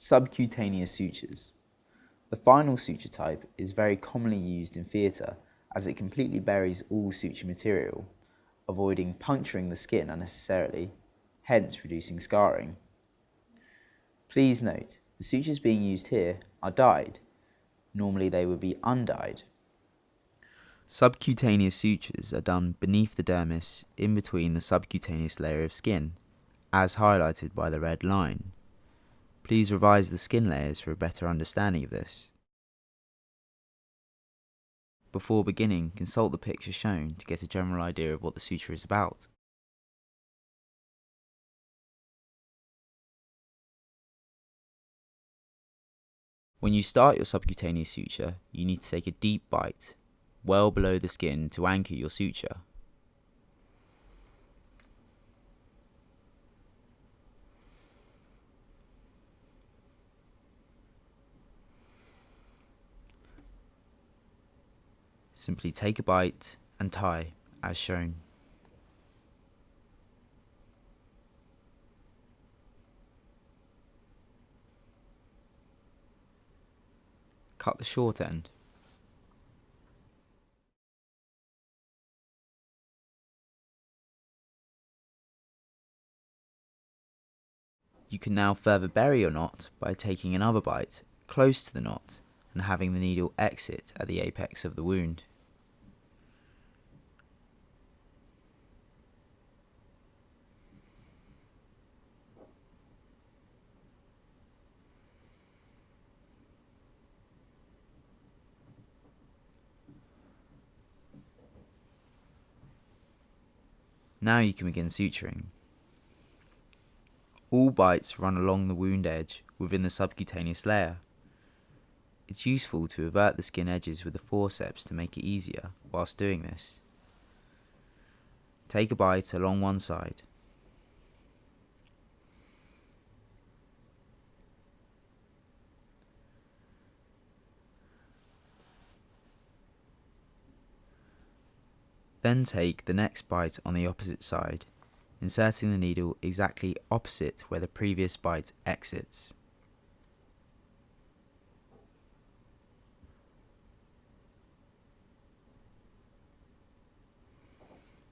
Subcutaneous sutures. The final suture type is very commonly used in theatre as it completely buries all suture material, avoiding puncturing the skin unnecessarily, hence reducing scarring. Please note, the sutures being used here are dyed. Normally they would be undyed. Subcutaneous sutures are done beneath the dermis in between the subcutaneous layer of skin, as highlighted by the red line. Please revise the skin layers for a better understanding of this. Before beginning, consult the picture shown to get a general idea of what the suture is about. When you start your subcutaneous suture, you need to take a deep bite, well below the skin to anchor your suture. Simply take a bite and tie, as shown. Cut the short end. You can now further bury your knot by taking another bite close to the knot and having the needle exit at the apex of the wound. Now you can begin suturing. All bites run along the wound edge within the subcutaneous layer. It's useful to avert the skin edges with the forceps to make it easier whilst doing this. Take a bite along one side. Then take the next bite on the opposite side, inserting the needle exactly opposite where the previous bite exits.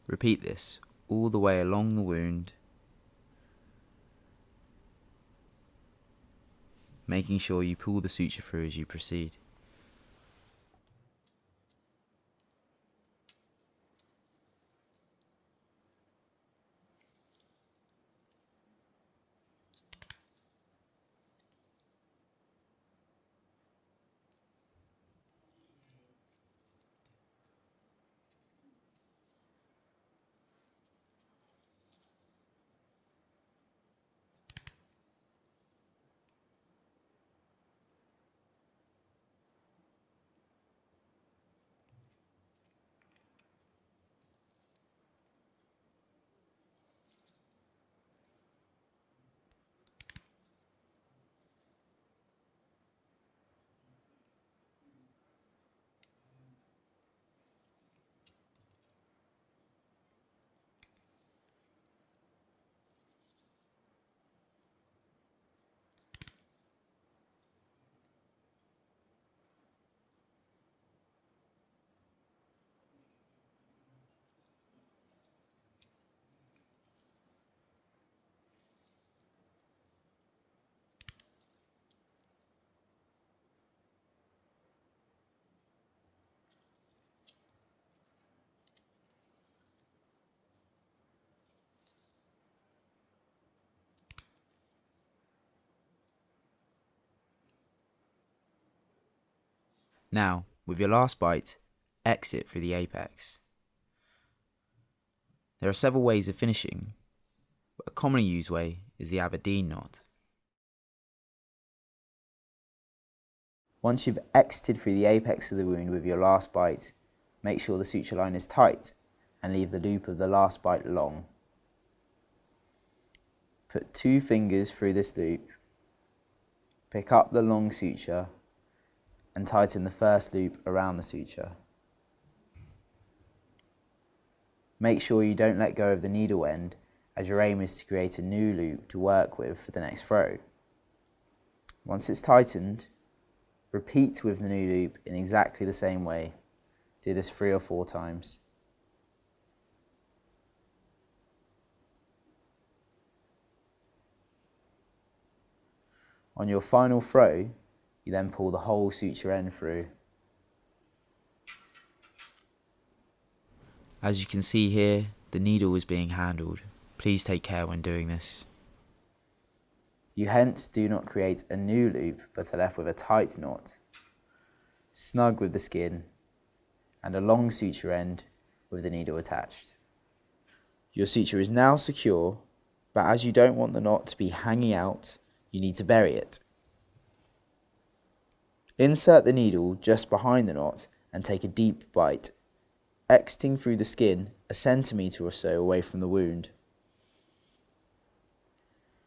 Repeat this all the way along the wound, making sure you pull the suture through as you proceed. Now, with your last bite, exit through the apex. There are several ways of finishing, but a commonly used way is the Aberdeen knot. Once you've exited through the apex of the wound with your last bite, make sure the suture line is tight and leave the loop of the last bite long. Put 2 fingers through this loop, pick up the long suture and tighten the first loop around the suture. Make sure you don't let go of the needle end, as your aim is to create a new loop to work with for the next throw. Once it's tightened, repeat with the new loop in exactly the same way. Do this 3 or 4 times. On your final throw, you then pull the whole suture end through. As you can see here, the needle is being handled. Please take care when doing this. You hence do not create a new loop, but are left with a tight knot, snug with the skin, and a long suture end with the needle attached. Your suture is now secure, but as you don't want the knot to be hanging out, you need to bury it. Insert the needle just behind the knot and take a deep bite, exiting through the skin a centimetre or so away from the wound.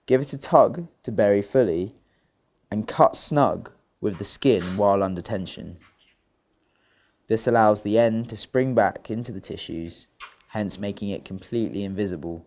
Give it a tug to bury fully and cut snug with the skin while under tension. This allows the end to spring back into the tissues, hence making it completely invisible